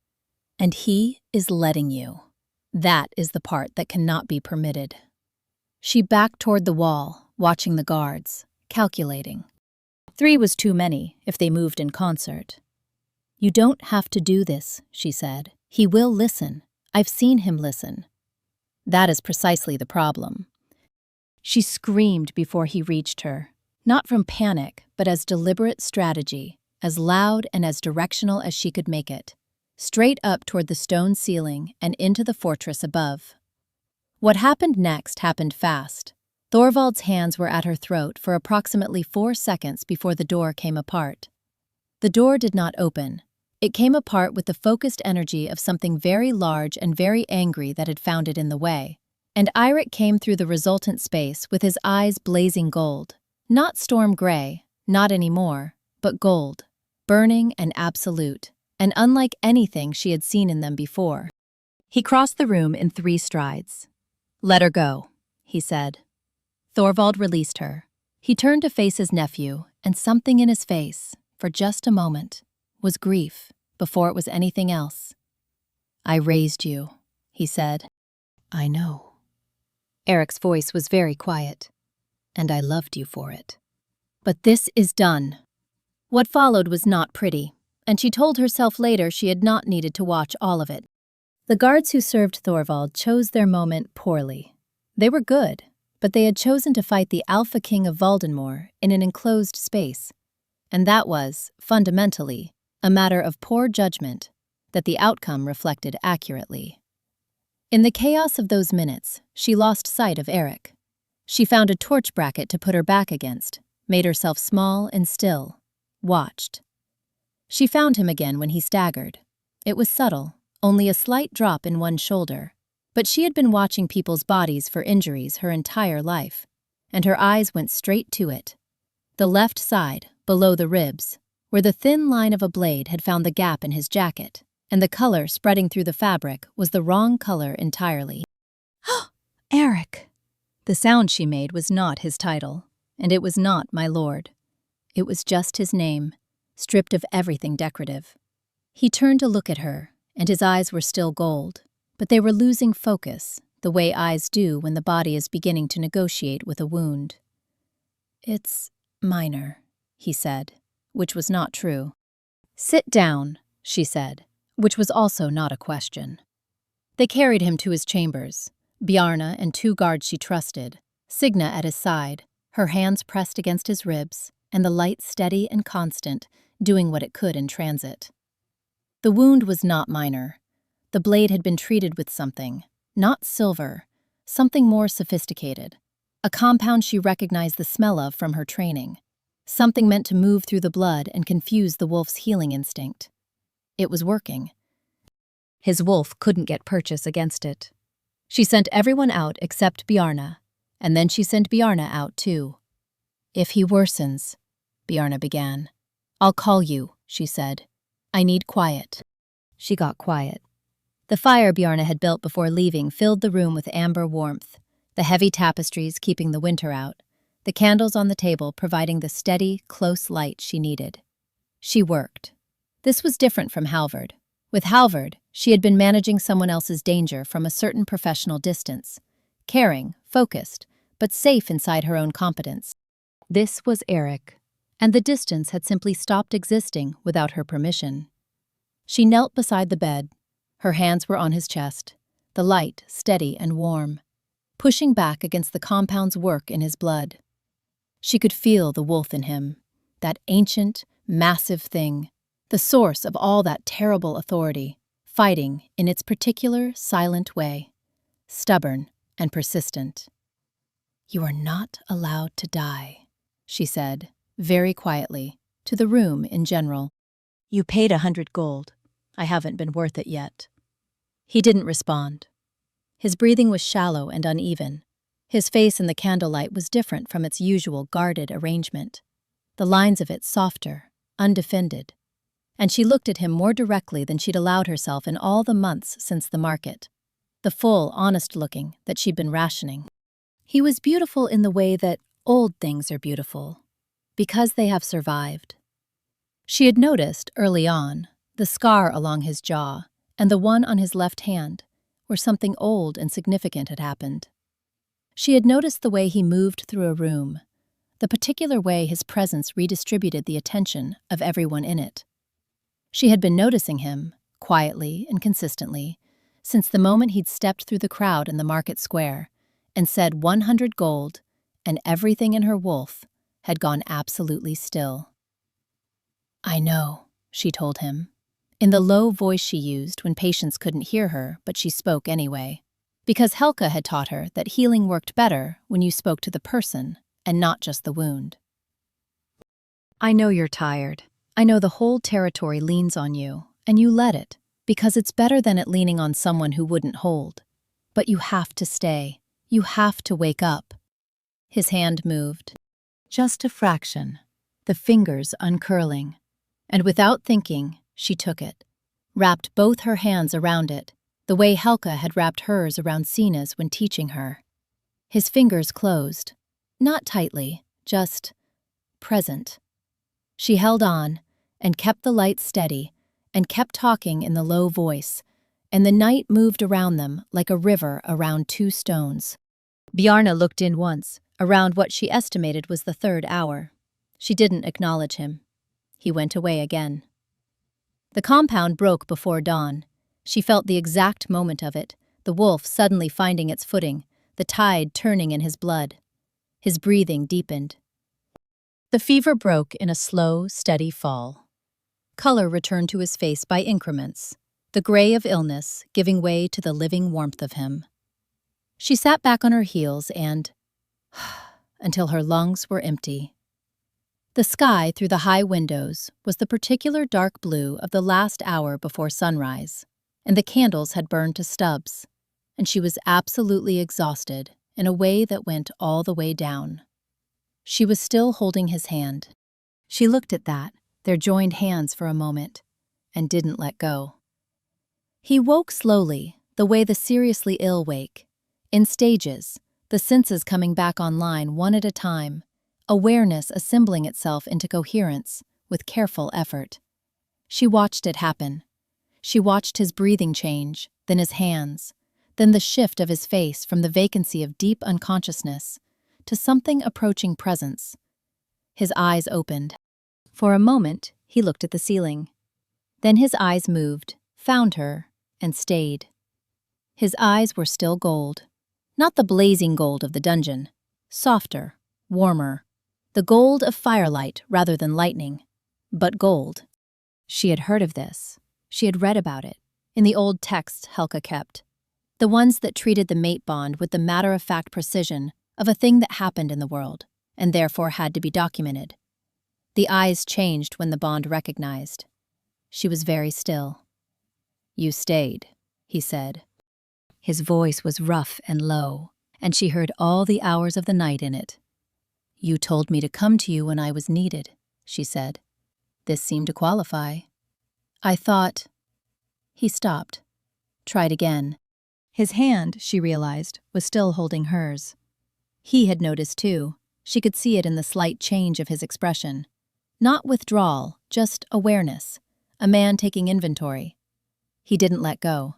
And he is letting you. That is the part that cannot be permitted." She backed toward the wall, watching the guards, calculating. 3 was too many if they moved in concert. "You don't have to do this," she said. "He will listen. I've seen him listen." That is precisely the problem. She screamed before he reached her, not from panic, but as deliberate strategy, as loud and as directional as she could make it, straight up toward the stone ceiling and into the fortress above. What happened next happened fast. Thorvald's hands were at her throat for approximately 4 seconds before the door came apart. The door did not open. It came apart with the focused energy of something very large and very angry that had found it in the way. And Eirik came through the resultant space with his eyes blazing gold. Not storm gray, not anymore, but gold, burning and absolute. and unlike anything she had seen in them before. He crossed the room in 3 strides. "Let her go," he said. Thorvald released her. He turned to face his nephew, and something in his face, for just a moment, was grief before it was anything else. "I raised you," he said. "I know." Eirik's voice was very quiet. "And I loved you for it. But this is done." What followed was not pretty, and she told herself later she had not needed to watch all of it. The guards who served Thorvald chose their moment poorly. They were good, but they had chosen to fight the Alpha King of Valdenmoor in an enclosed space, and that was, fundamentally, a matter of poor judgment that the outcome reflected accurately. In the chaos of those minutes, she lost sight of Eirik. She found a torch bracket to put her back against, made herself small and still, watched. She found him again when he staggered. It was subtle, only a slight drop in one shoulder, but she had been watching people's bodies for injuries her entire life, and her eyes went straight to it. The left side, below the ribs, where the thin line of a blade had found the gap in his jacket, and the color spreading through the fabric was the wrong color entirely. "Eirik!" The sound she made was not his title, and it was not my lord. It was just his name, stripped of everything decorative. He turned to look at her, and his eyes were still gold, but they were losing focus, the way eyes do when the body is beginning to negotiate with a wound. "It's minor," he said, which was not true. "Sit down," she said, which was also not a question. They carried him to his chambers, Bjarne and 2 guards she trusted, Signe at his side, her hands pressed against his ribs, and the light steady and constant, doing what it could in transit. The wound was not minor. The blade had been treated with something, not silver, something more sophisticated, a compound she recognized the smell of from her training, something meant to move through the blood and confuse the wolf's healing instinct. It was working. His wolf couldn't get purchase against it. She sent everyone out except Bjarne, and then she sent Bjarne out too. "If he worsens," Bjarne began. "I'll call you," she said. "I need quiet." She got quiet. The fire Bjarne had built before leaving filled the room with amber warmth, the heavy tapestries keeping the winter out, the candles on the table providing the steady, close light she needed. She worked. This was different from Halvard. With Halvard, she had been managing someone else's danger from a certain professional distance, caring, focused, but safe inside her own competence. This was Eirik, and the distance had simply stopped existing without her permission. She knelt beside the bed. Her hands were on his chest, the light steady and warm, pushing back against the compound's work in his blood. She could feel the wolf in him, that ancient, massive thing, the source of all that terrible authority, fighting in its particular, silent way, stubborn and persistent. "You are not allowed to die," she said, very quietly, to the room in general. "You paid 100 gold. I haven't been worth it yet." He didn't respond. His breathing was shallow and uneven. His face in the candlelight was different from its usual guarded arrangement, the lines of it softer, undefended. And she looked at him more directly than she'd allowed herself in all the months since the market, the full, honest looking that she'd been rationing. He was beautiful in the way that old things are beautiful, because they have survived. She had noticed, early on, the scar along his jaw and the one on his left hand, where something old and significant had happened. She had noticed the way he moved through a room, the particular way his presence redistributed the attention of everyone in it. She had been noticing him, quietly and consistently, since the moment he'd stepped through the crowd in the market square and said 100 gold, and everything in her wolf had gone absolutely still. "I know," she told him, in the low voice she used when patients couldn't hear her, but she spoke anyway, because Helka had taught her that healing worked better when you spoke to the person and not just the wound. "I know you're tired. I know the whole territory leans on you, and you let it, because it's better than it leaning on someone who wouldn't hold. But you have to stay. You have to wake up." His hand moved. Just a fraction, the fingers uncurling. And without thinking, she took it. wrapped both her hands around it, the way Helke had wrapped hers around Signe's when teaching her. His fingers closed, not tightly, just present. She held on and kept the light steady and kept talking in the low voice, and the night moved around them like a river around two stones. Bjarne looked in once, around what she estimated was the 3rd hour. She didn't acknowledge him. He went away again. The compound broke before dawn. She felt the exact moment of it, the wolf suddenly finding its footing, the tide turning in his blood. His breathing deepened. The fever broke in a slow, steady fall. Color returned to his face by increments, the gray of illness giving way to the living warmth of him. She sat back on her heels and until her lungs were empty. The sky through the high windows was the particular dark blue of the last hour before sunrise, and the candles had burned to stubs, and she was absolutely exhausted in a way that went all the way down. She was still holding his hand. She looked at that, their joined hands for a moment, and didn't let go. He woke slowly, the way the seriously ill wake, in stages, the senses coming back online one at a time, awareness assembling itself into coherence with careful effort. She watched it happen. She watched his breathing change, then his hands, then the shift of his face from the vacancy of deep unconsciousness to something approaching presence. His eyes opened. For a moment, he looked at the ceiling. Then his eyes moved, found her, and stayed. His eyes were still gold. Not the blazing gold of the dungeon. Softer, warmer. The gold of firelight rather than lightning. But gold. She had heard of this. She had read about it. In the old texts Helke kept. The ones that treated the mate bond with the matter-of-fact precision of a thing that happened in the world, and therefore had to be documented. The eyes changed when the bond recognized. She was very still. "You stayed," he said. His voice was rough and low, and she heard all the hours of the night in it. "You told me to come to you when I was needed," she said. This seemed to qualify. "I thought—" He stopped. Tried again. His hand, she realized, was still holding hers. He had noticed too. She could see it in the slight change of his expression. Not withdrawal, just awareness. A man taking inventory. He didn't let go.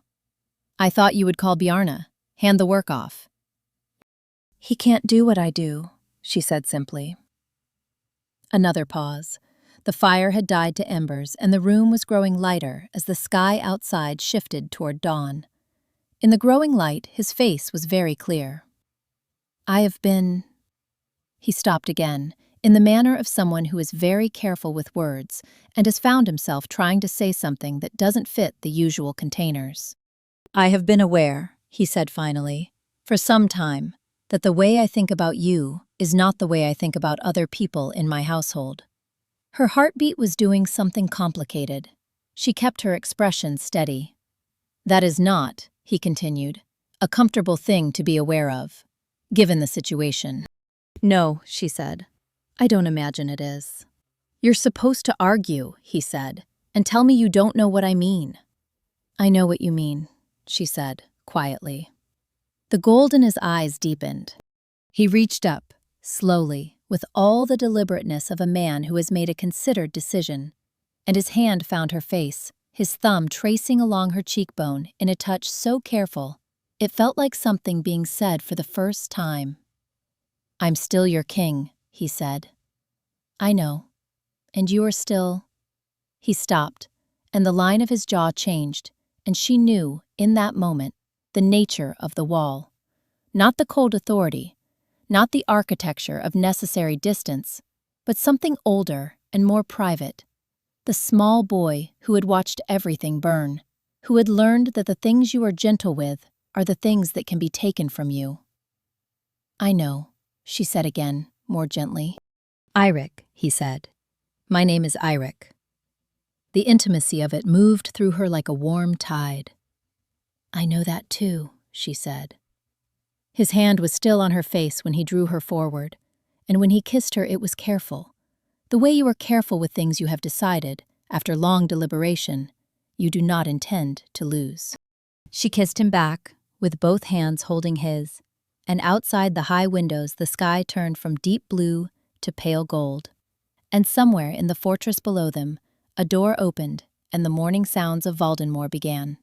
"I thought you would call Bjarne. Hand the work off." "He can't do what I do," she said simply. Another pause. The fire had died to embers, and the room was growing lighter as the sky outside shifted toward dawn. In the growing light, his face was very clear. "I have been—" He stopped again, in the manner of someone who is very careful with words and has found himself trying to say something that doesn't fit the usual containers. "I have been aware," he said finally, "for some time, that the way I think about you is not the way I think about other people in my household." Her heartbeat was doing something complicated. She kept her expression steady. "That is not," he continued, "a comfortable thing to be aware of, given the situation." "No," she said. "I don't imagine it is." "You're supposed to argue," he said, "and tell me you don't know what I mean." "I know what you mean," she said, quietly. The gold in his eyes deepened. He reached up, slowly, with all the deliberateness of a man who has made a considered decision, and his hand found her face, his thumb tracing along her cheekbone in a touch so careful, it felt like something being said for the first time. "I'm still your king," he said. "I know. And you are still—" He stopped, and the line of his jaw changed, and she knew, in that moment, the nature of the wall. Not the cold authority, not the architecture of necessary distance, but something older and more private. The small boy who had watched everything burn, who had learned that the things you are gentle with are the things that can be taken from you. "I know," she said again, more gently. "Eirik," he said. "My name is Eirik." The intimacy of it moved through her like a warm tide. "I know that too," she said. His hand was still on her face when he drew her forward, and when he kissed her it was careful. The way you are careful with things you have decided, after long deliberation, you do not intend to lose." She kissed him back, with both hands holding his, and outside the high windows the sky turned from deep blue to pale gold. And somewhere in the fortress below them, a door opened, and the morning sounds of Valdenmoor began.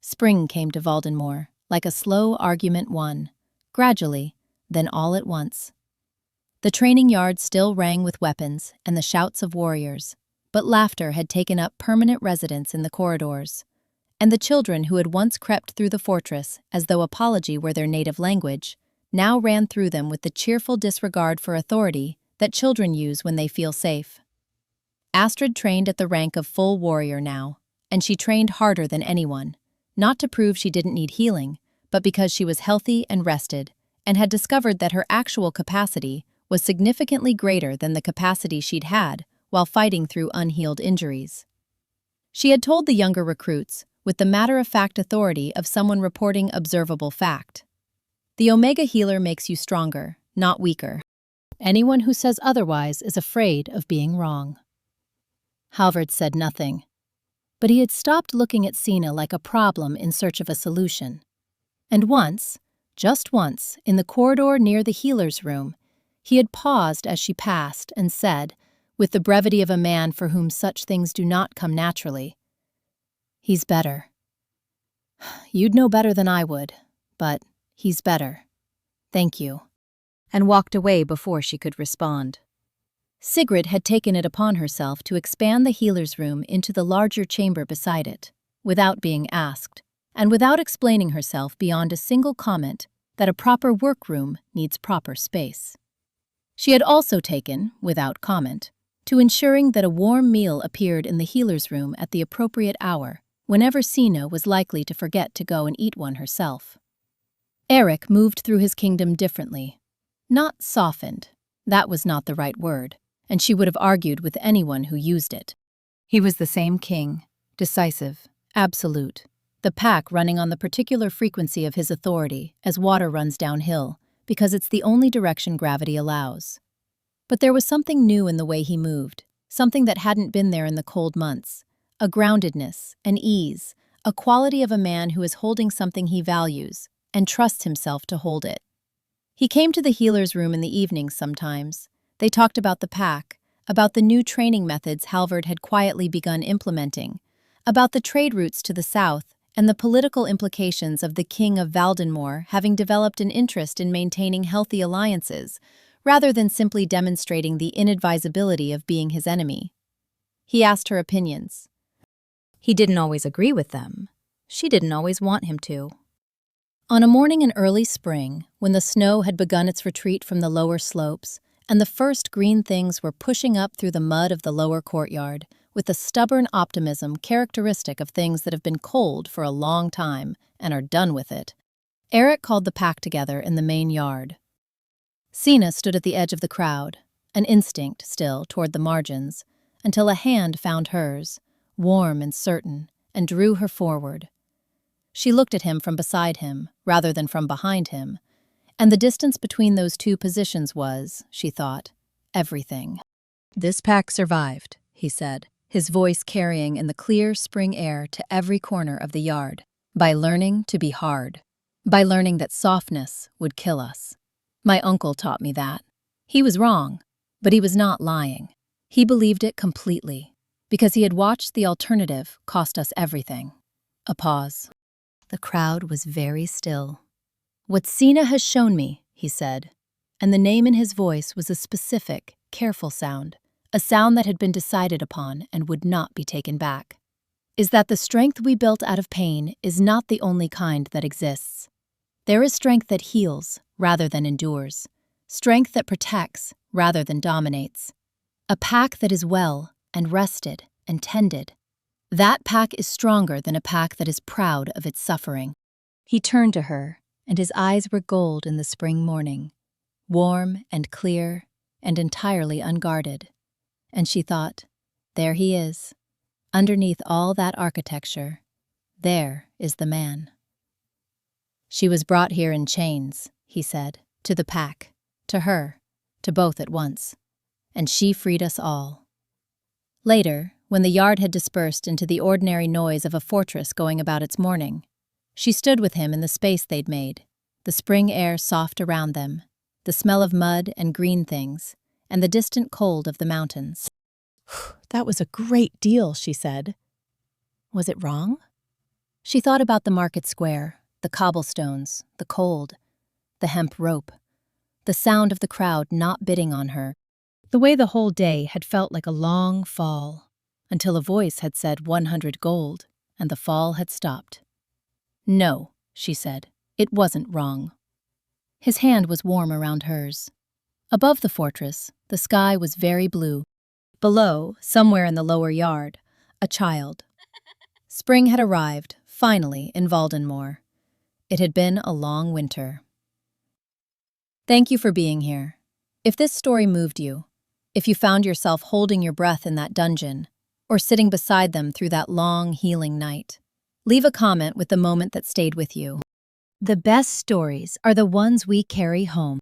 Spring came to Valdenmoor, like a slow argument won, gradually, then all at once. The training yard still rang with weapons and the shouts of warriors, but laughter had taken up permanent residence in the corridors, and the children who had once crept through the fortress as though apology were their native language, now ran through them with the cheerful disregard for authority that children use when they feel safe. Astrid trained at the rank of full warrior now, and she trained harder than anyone, not to prove she didn't need healing, but because she was healthy and rested, and had discovered that her actual capacity was significantly greater than the capacity she'd had while fighting through unhealed injuries. She had told the younger recruits, with the matter-of-fact authority of someone reporting observable fact. The Omega healer makes you stronger, not weaker. Anyone who says otherwise is afraid of being wrong. Halvard said nothing, but he had stopped looking at Signe like a problem in search of a solution. And once, just once, in the corridor near the healer's room, he had paused as she passed and said, with the brevity of a man for whom such things do not come naturally, "He's better. You'd know better than I would, but he's better. Thank you," and walked away before she could respond. Sigrid had taken it upon herself to expand the healer's room into the larger chamber beside it, without being asked, and without explaining herself beyond a single comment that a proper workroom needs proper space. She had also taken, without comment, to ensuring that a warm meal appeared in the healer's room at the appropriate hour, whenever Signe was likely to forget to go and eat one herself. Eirik moved through his kingdom differently. Not softened, that was not the right word, and she would have argued with anyone who used it. He was the same king, decisive, absolute, the pack running on the particular frequency of his authority as water runs downhill, because it's the only direction gravity allows. But there was something new in the way he moved, something that hadn't been there in the cold months, a groundedness, an ease, a quality of a man who is holding something he values and trusts himself to hold it. He came to the healer's room in the evenings sometimes. They talked about the pack, about the new training methods Halvard had quietly begun implementing, about the trade routes to the south and the political implications of the King of Valdenmoor having developed an interest in maintaining healthy alliances, rather than simply demonstrating the inadvisability of being his enemy. He asked her opinions. He didn't always agree with them. She didn't always want him to. On a morning in early spring, when the snow had begun its retreat from the lower slopes, and the first green things were pushing up through the mud of the lower courtyard, with the stubborn optimism characteristic of things that have been cold for a long time and are done with it, Eirik called the pack together in the main yard. Signe stood at the edge of the crowd, an instinct still toward the margins, until a hand found hers, warm and certain, and drew her forward. She looked at him from beside him, rather than from behind him, and the distance between those two positions was, she thought, everything. "This pack survived," he said, his voice carrying in the clear spring air to every corner of the yard, "by learning to be hard, by learning that softness would kill us. My uncle taught me that. He was wrong, but he was not lying. He believed it completely, because he had watched the alternative cost us everything." A pause. The crowd was very still. "What Signe has shown me," he said, and the name in his voice was a specific, careful sound, a sound that had been decided upon and would not be taken back, "is that the strength we built out of pain is not the only kind that exists. There is strength that heals rather than endures, strength that protects rather than dominates. A pack that is well and rested and tended. That pack is stronger than a pack that is proud of its suffering." He turned to her, and his eyes were gold in the spring morning, warm and clear and entirely unguarded. And she thought, there he is. Underneath all that architecture, there is the man. "She was brought here in chains," he said, "to the pack, to her, to both at once. And she freed us all." Later, when the yard had dispersed into the ordinary noise of a fortress going about its mourning. She stood with him in the space they'd made, the spring air soft around them, the smell of mud and green things, and the distant cold of the mountains. That was a great deal, she said. Was it wrong? She thought about the market square, the cobblestones, the cold, the hemp rope, the sound of the crowd not bidding on her, the way the whole day had felt like a long fall, until a voice had said 100 gold, and the fall had stopped. No, she said, it wasn't wrong. His hand was warm around hers. Above the fortress, the sky was very blue. Below, somewhere in the lower yard, a child. Spring had arrived, finally, in Valdenmoor. It had been a long winter. Thank you for being here. If this story moved you, if you found yourself holding your breath in that dungeon, or sitting beside them through that long, healing night, leave a comment with the moment that stayed with you. The best stories are the ones we carry home.